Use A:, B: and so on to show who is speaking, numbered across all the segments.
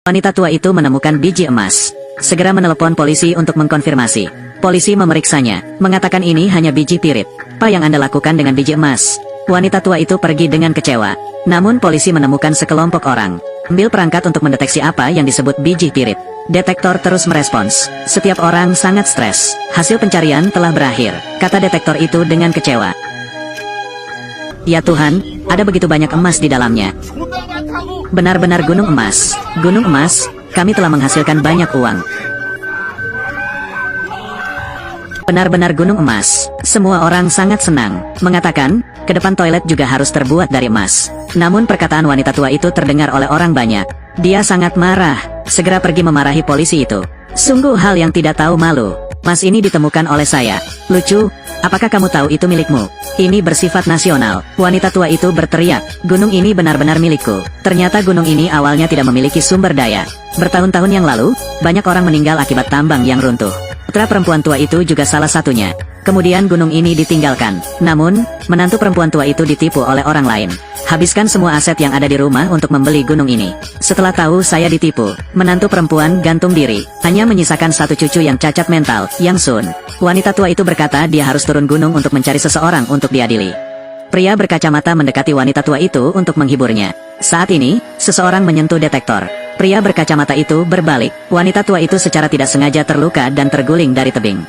A: Wanita tua itu menemukan biji emas. Segera menelepon polisi untuk mengkonfirmasi. Polisi memeriksanya, mengatakan ini hanya biji pirit. Apa yang Anda lakukan dengan biji emas? Wanita tua itu pergi dengan kecewa. Namun polisi menemukan sekelompok orang. Ambil perangkat untuk mendeteksi apa yang disebut biji pirit. Detektor terus merespons. Setiap orang sangat stres. Hasil pencarian telah berakhir, kata detektor itu dengan kecewa. Ya Tuhan, ada begitu banyak emas di dalamnya. Benar-benar gunung emas. Gunung emas, kami telah menghasilkan banyak uang. Benar-benar gunung emas. Semua orang sangat senang, mengatakan, ke depan toilet juga harus terbuat dari emas. Namun perkataan wanita tua itu terdengar oleh orang banyak. Dia sangat marah, segera pergi memarahi polisi itu. Sungguh hal yang tidak tahu malu. Emas ini ditemukan oleh saya. Lucu, apakah kamu tahu itu milikmu? Ini bersifat nasional. Wanita tua itu berteriak, gunung ini benar-benar milikku. Ternyata gunung ini awalnya tidak memiliki sumber daya. Bertahun-tahun yang lalu, banyak orang meninggal akibat tambang yang runtuh. Putra perempuan tua itu juga salah satunya. Kemudian gunung ini ditinggalkan. Namun, menantu perempuan tua itu ditipu oleh orang lain. Habiskan semua aset yang ada di rumah untuk membeli gunung ini. Setelah tahu saya ditipu, menantu perempuan gantung diri. Hanya menyisakan satu cucu yang cacat mental, Yang Sun. Wanita tua itu berkata dia harus turun gunung untuk mencari seseorang untuk diadili. Pria berkacamata mendekati wanita tua itu untuk menghiburnya. Saat ini, seseorang menyentuh detektor. Pria berkacamata itu berbalik. Wanita tua itu secara tidak sengaja terluka dan terguling dari tebing.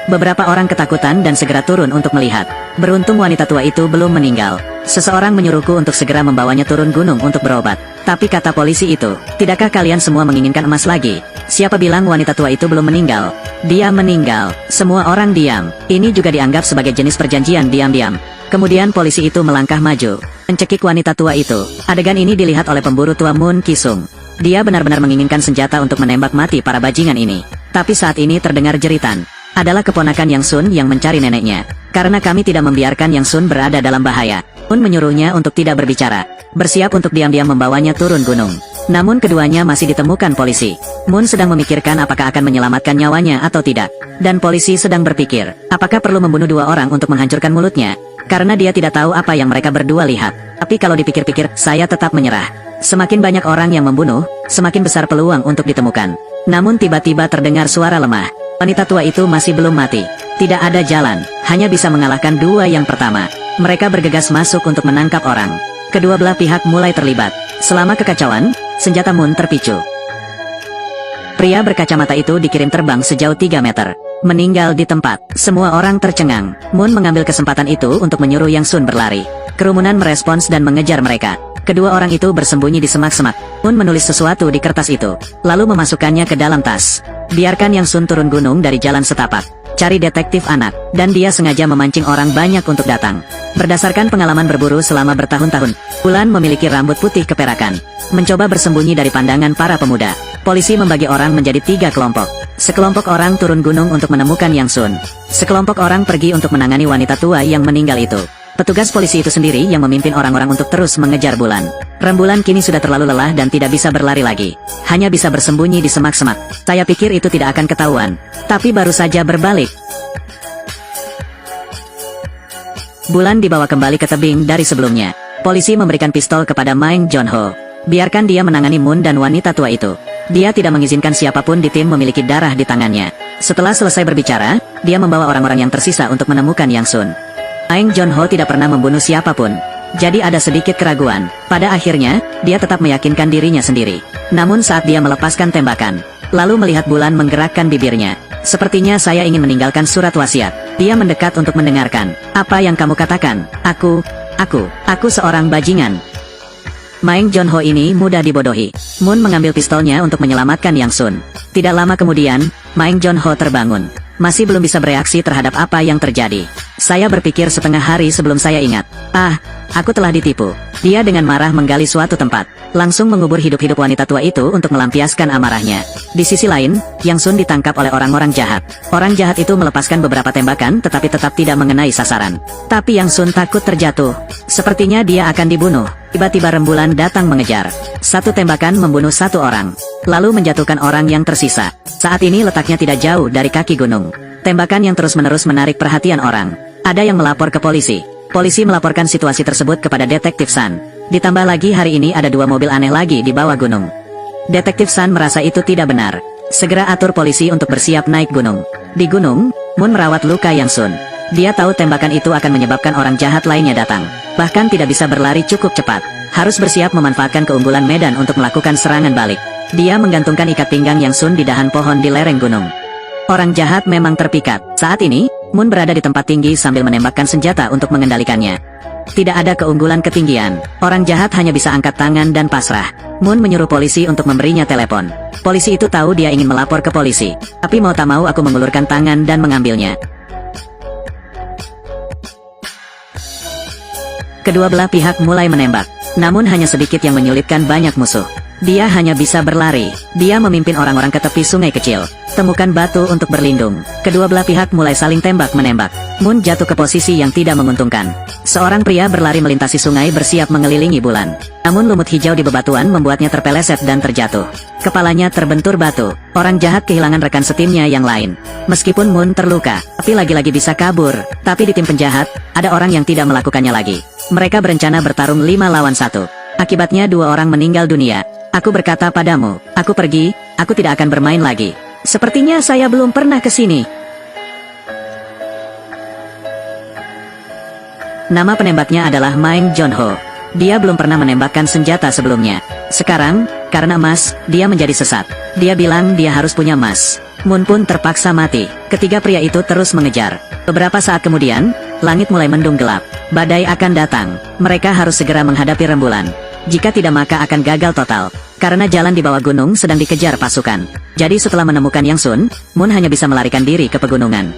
A: Beberapa orang ketakutan dan segera turun untuk melihat. Beruntung wanita tua itu belum meninggal. Seseorang menyuruhku untuk segera membawanya turun gunung untuk berobat. Tapi kata polisi itu, tidakkah kalian semua menginginkan emas lagi? Siapa bilang wanita tua itu belum meninggal? Dia meninggal. Semua orang diam. Ini juga dianggap sebagai jenis perjanjian diam-diam. Kemudian polisi itu melangkah maju, mencekik wanita tua itu. Adegan ini dilihat oleh pemburu tua Moon Kisung. Dia benar-benar menginginkan senjata untuk menembak mati para bajingan ini. Tapi saat ini terdengar jeritan. Adalah keponakan Yang Sun yang mencari neneknya. Karena kami tidak membiarkan Yang Sun berada dalam bahaya, Moon menyuruhnya untuk tidak berbicara. Bersiap untuk diam-diam membawanya turun gunung. Namun keduanya masih ditemukan polisi. Moon sedang memikirkan apakah akan menyelamatkan nyawanya atau tidak. Dan polisi sedang berpikir, apakah perlu membunuh dua orang untuk menghancurkan mulutnya? Karena dia tidak tahu apa yang mereka berdua lihat. Tapi kalau dipikir-pikir, saya tetap menyerah. Semakin banyak orang yang membunuh, semakin besar peluang untuk ditemukan. Namun tiba-tiba terdengar suara lemah. Wanita tua itu masih belum mati. Tidak ada jalan, hanya bisa mengalahkan dua yang pertama. Mereka bergegas masuk untuk menangkap orang. Kedua belah pihak mulai terlibat. Selama kekacauan, senjata Moon terpicu. Pria berkacamata itu dikirim terbang sejauh 3 meter. Meninggal di tempat. Semua orang tercengang. Moon mengambil kesempatan itu untuk menyuruh Yang Sun berlari. Kerumunan merespons dan mengejar mereka. Kedua orang itu bersembunyi di semak-semak. Moon menulis sesuatu di kertas itu, lalu memasukkannya ke dalam tas. Biarkan Yang Sun turun gunung dari jalan setapak. Cari detektif anak, dan dia sengaja memancing orang banyak untuk datang. Berdasarkan pengalaman berburu selama bertahun-tahun, Bulan memiliki rambut putih keperakan. Mencoba bersembunyi dari pandangan para pemuda. Polisi membagi orang menjadi 3 kelompok. Sekelompok orang turun gunung untuk menemukan Yang Sun. Sekelompok orang pergi untuk menangani wanita tua yang meninggal itu. Petugas polisi itu sendiri yang memimpin orang-orang untuk terus mengejar Bulan. Rembulan kini sudah terlalu lelah dan tidak bisa berlari lagi. Hanya bisa bersembunyi di semak-semak. Saya pikir itu tidak akan ketahuan. Tapi baru saja berbalik. Bulan dibawa kembali ke tebing dari sebelumnya. Polisi memberikan pistol kepada Maeng Jonho. Biarkan dia menangani Moon dan wanita tua itu. Dia tidak mengizinkan siapapun di tim memiliki darah di tangannya. Setelah selesai berbicara, dia membawa orang-orang yang tersisa untuk menemukan Yang Sun. Maeng Jonho tidak pernah membunuh siapapun. Jadi ada sedikit keraguan. Pada akhirnya, dia tetap meyakinkan dirinya sendiri. Namun saat dia melepaskan tembakan, lalu melihat Bulan menggerakkan bibirnya. Sepertinya saya ingin meninggalkan surat wasiat. Dia mendekat untuk mendengarkan. Apa yang kamu katakan? Aku seorang bajingan. Maeng Jonho ini mudah dibodohi. Moon mengambil pistolnya untuk menyelamatkan Yang Sun. Tidak lama kemudian, Maeng Jonho terbangun. Masih belum bisa bereaksi terhadap apa yang terjadi. Saya berpikir setengah hari sebelum saya ingat. Aku telah ditipu. Dia dengan marah menggali suatu tempat. Langsung mengubur hidup-hidup wanita tua itu untuk melampiaskan amarahnya. Di sisi lain, Yang Sun ditangkap oleh orang-orang jahat. Orang jahat itu melepaskan beberapa tembakan tetapi tetap tidak mengenai sasaran. Tapi Yang Sun takut terjatuh. Sepertinya dia akan dibunuh. Tiba-tiba rembulan datang mengejar. Satu tembakan membunuh satu orang, lalu menjatuhkan orang yang tersisa. Saat ini letaknya tidak jauh dari kaki gunung. Tembakan yang terus-menerus menarik perhatian orang. Ada yang melapor ke polisi. Polisi melaporkan situasi tersebut kepada Detektif Sun. Ditambah lagi hari ini ada 2 mobil aneh lagi di bawah gunung. Detektif Sun merasa itu tidak benar. Segera atur polisi untuk bersiap naik gunung. Di gunung, Moon merawat luka Yang Sun. Dia tahu tembakan itu akan menyebabkan orang jahat lainnya datang. Bahkan tidak bisa berlari cukup cepat. Harus bersiap memanfaatkan keunggulan medan untuk melakukan serangan balik. Dia menggantungkan ikat pinggang Yang Sun di dahan pohon di lereng gunung. Orang jahat memang terpikat. Saat ini, Moon berada di tempat tinggi sambil menembakkan senjata untuk mengendalikannya. Tidak ada keunggulan ketinggian. Orang jahat hanya bisa angkat tangan dan pasrah. Moon menyuruh polisi untuk memberinya telepon. Polisi itu tahu dia ingin melapor ke polisi. Tapi mau tak mau aku mengulurkan tangan dan mengambilnya. Kedua belah pihak mulai menembak. Namun hanya sedikit yang menyulitkan banyak musuh. Dia hanya bisa berlari. Dia memimpin orang-orang ke tepi sungai kecil. Temukan batu untuk berlindung. Kedua belah pihak mulai saling tembak-menembak. Moon jatuh ke posisi yang tidak menguntungkan. Seorang pria berlari melintasi sungai bersiap mengelilingi bulan. Namun lumut hijau di bebatuan membuatnya terpeleset dan terjatuh. Kepalanya terbentur batu. Orang jahat kehilangan rekan setimnya yang lain. Meskipun Moon terluka, tapi lagi-lagi bisa kabur. Tapi di tim penjahat, ada orang yang tidak melakukannya lagi. Mereka berencana bertarung 5 lawan 1. Akibatnya 2 orang meninggal dunia. Aku berkata padamu, aku pergi, aku tidak akan bermain lagi. Sepertinya saya belum pernah ke sini. Nama penembaknya adalah Maeng Jonho. Dia belum pernah menembakkan senjata sebelumnya. Sekarang, karena emas, dia menjadi sesat. Dia bilang dia harus punya emas. Moon pun terpaksa mati. Ketiga pria itu terus mengejar. Beberapa saat kemudian, langit mulai mendung gelap. Badai akan datang. Mereka harus segera menghadapi rembulan. Jika tidak maka akan gagal total. Karena jalan di bawah gunung sedang dikejar pasukan. Jadi setelah menemukan Yang Sun, Moon hanya bisa melarikan diri ke pegunungan.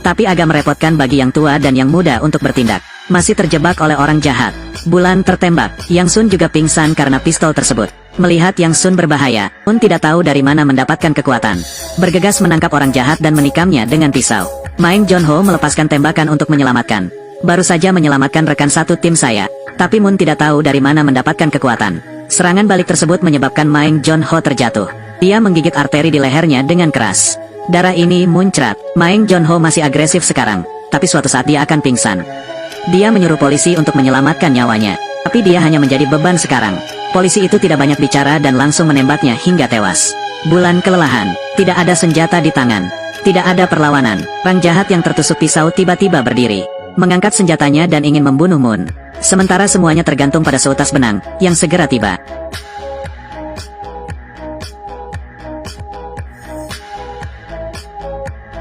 A: Tapi agak merepotkan bagi yang tua dan yang muda untuk bertindak. Masih terjebak oleh orang jahat. Bulan tertembak. Yang Sun juga pingsan karena pistol tersebut. Melihat Yang Sun berbahaya, Moon tidak tahu dari mana mendapatkan kekuatan. Bergegas menangkap orang jahat dan menikamnya dengan pisau. Maeng Jonho melepaskan tembakan untuk menyelamatkan. Baru saja menyelamatkan rekan satu tim saya. Tapi Moon tidak tahu dari mana mendapatkan kekuatan. Serangan balik tersebut menyebabkan Maeng Jonho terjatuh. Dia menggigit arteri di lehernya dengan keras. Darah ini muncrat. Maeng Jonho masih agresif sekarang. Tapi suatu saat dia akan pingsan. Dia menyuruh polisi untuk menyelamatkan nyawanya. Tapi dia hanya menjadi beban sekarang. Polisi itu tidak banyak bicara dan langsung menembaknya hingga tewas. Bulan kelelahan. Tidak ada senjata di tangan. Tidak ada perlawanan. Orang jahat yang tertusuk pisau tiba-tiba berdiri. Mengangkat senjatanya dan ingin membunuh Moon. Sementara semuanya tergantung pada seutas benang, yang segera tiba.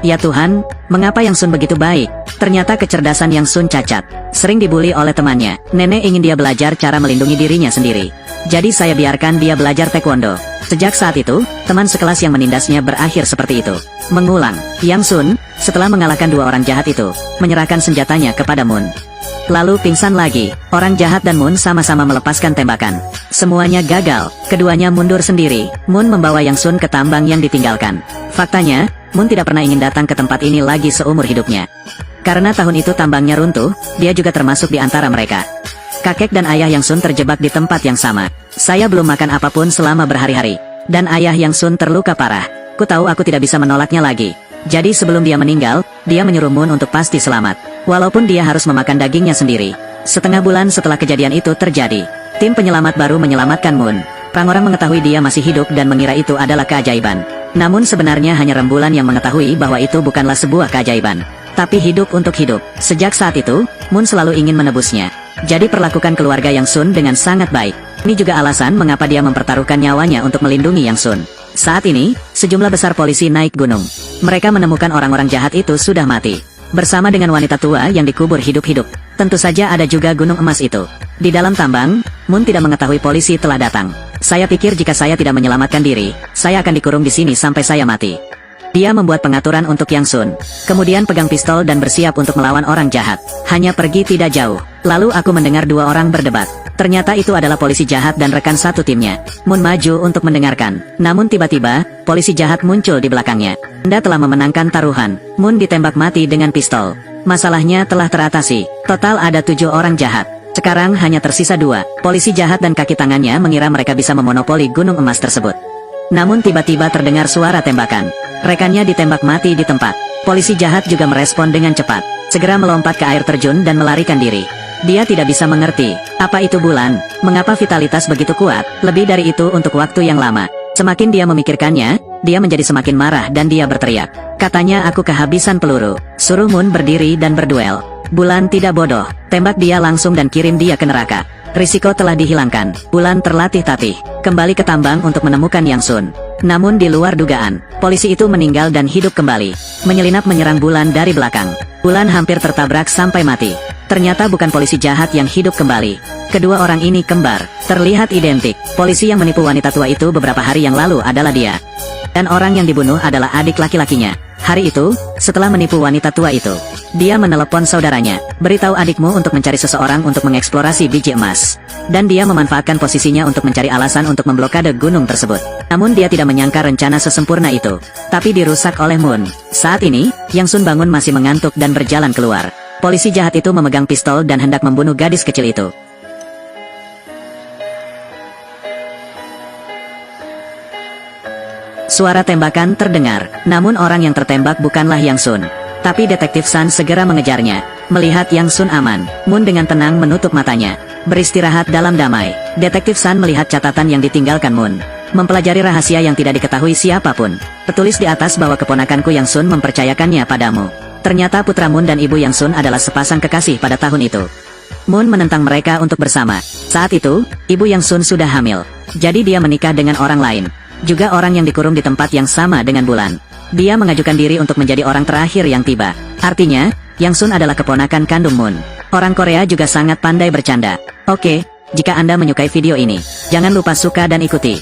A: Ya Tuhan, mengapa Yang Sun begitu baik? Ternyata kecerdasan Yang Sun cacat. Sering dibully oleh temannya. Nenek ingin dia belajar cara melindungi dirinya sendiri. Jadi saya biarkan dia belajar taekwondo. Sejak saat itu, teman sekelas yang menindasnya berakhir seperti itu. Mengulang, Yang Sun, setelah mengalahkan 2 orang jahat itu, menyerahkan senjatanya kepada Moon. Lalu pingsan lagi. Orang jahat dan Moon sama-sama melepaskan tembakan. Semuanya gagal. Keduanya mundur sendiri. Moon membawa Yang Sun ke tambang yang ditinggalkan. Faktanya, Moon tidak pernah ingin datang ke tempat ini lagi seumur hidupnya. Karena tahun itu tambangnya runtuh, dia juga termasuk di antara mereka. Kakek dan ayah Yang Sun terjebak di tempat yang sama. Saya belum makan apapun selama berhari-hari. Dan ayah Yang Sun terluka parah. Ku tahu aku tidak bisa menolaknya lagi. Jadi sebelum dia meninggal, dia menyuruh Moon untuk pasti selamat. Walaupun dia harus memakan dagingnya sendiri. Setengah bulan setelah kejadian itu terjadi, tim penyelamat baru menyelamatkan Moon. Orang-orang mengetahui dia masih hidup dan mengira itu adalah keajaiban. Namun sebenarnya hanya rembulan yang mengetahui bahwa itu bukanlah sebuah keajaiban. Tapi hidup untuk hidup. Sejak saat itu, Moon selalu ingin menebusnya. Jadi perlakukan keluarga Yang Sun dengan sangat baik. Ini juga alasan mengapa dia mempertaruhkan nyawanya untuk melindungi Yang Sun. Saat ini, sejumlah besar polisi naik gunung. Mereka menemukan orang-orang jahat itu sudah mati. Bersama dengan wanita tua yang dikubur hidup-hidup. Tentu saja ada juga gunung emas itu. Di dalam tambang, Moon tidak mengetahui polisi telah datang. Saya pikir jika saya tidak menyelamatkan diri, saya akan dikurung di sini sampai saya mati. Dia membuat pengaturan untuk Yang Sun. Kemudian pegang pistol dan bersiap untuk melawan orang jahat. Hanya pergi tidak jauh. Lalu aku mendengar 2 orang berdebat. Ternyata itu adalah polisi jahat dan rekan satu timnya. Moon maju untuk mendengarkan. Namun tiba-tiba, polisi jahat muncul di belakangnya. Anda telah memenangkan taruhan. Moon ditembak mati dengan pistol. Masalahnya telah teratasi. Total ada 7 orang jahat. Sekarang hanya tersisa 2. Polisi jahat dan kaki tangannya mengira mereka bisa memonopoli gunung emas tersebut. Namun tiba-tiba terdengar suara tembakan. Rekannya ditembak mati di tempat. Polisi jahat juga merespon dengan cepat. Segera melompat ke air terjun dan melarikan diri. Dia tidak bisa mengerti, apa itu bulan, mengapa vitalitas begitu kuat, lebih dari itu untuk waktu yang lama. Semakin dia memikirkannya, dia menjadi semakin marah dan dia berteriak. Katanya aku kehabisan peluru. Suruh Moon berdiri dan berduel. Bulan tidak bodoh, tembak dia langsung dan kirim dia ke neraka. Risiko telah dihilangkan, Bulan terlatih-tatih, kembali ke tambang untuk menemukan Yang Sun. Namun di luar dugaan, polisi itu meninggal dan hidup kembali. Menyelinap menyerang Bulan dari belakang. Bulan hampir tertabrak sampai mati. Ternyata bukan polisi jahat yang hidup kembali. Kedua orang ini kembar, terlihat identik. Polisi yang menipu wanita tua itu beberapa hari yang lalu adalah dia. Dan orang yang dibunuh adalah adik laki-lakinya. Hari itu, setelah menipu wanita tua itu, dia menelepon saudaranya, beritahu adikmu untuk mencari seseorang untuk mengeksplorasi biji emas. Dan dia memanfaatkan posisinya untuk mencari alasan untuk memblokade gunung tersebut. Namun dia tidak menyangka rencana sesempurna itu. Tapi dirusak oleh Moon. Saat ini, Yang Sun bangun masih mengantuk dan berjalan keluar. Polisi jahat itu memegang pistol dan hendak membunuh gadis kecil itu. Suara tembakan terdengar, namun orang yang tertembak bukanlah Yang Sun. Tapi Detektif Sun segera mengejarnya. Melihat Yang Sun aman, Moon dengan tenang menutup matanya. Beristirahat dalam damai. Detektif Sun melihat catatan yang ditinggalkan Moon. Mempelajari rahasia yang tidak diketahui siapapun. Tertulis di atas bahwa keponakanku Yang Sun mempercayakannya padamu. Ternyata putra Moon dan ibu Yang Sun adalah sepasang kekasih pada tahun itu. Moon menentang mereka untuk bersama. Saat itu, ibu Yang Sun sudah hamil. Jadi dia menikah dengan orang lain. Juga orang yang dikurung di tempat yang sama dengan Bulan. Dia mengajukan diri untuk menjadi orang terakhir yang tiba. Artinya, Yang Sun adalah keponakan kandung Moon. Orang Korea juga sangat pandai bercanda. Oke, jika Anda menyukai video ini, jangan lupa suka dan ikuti.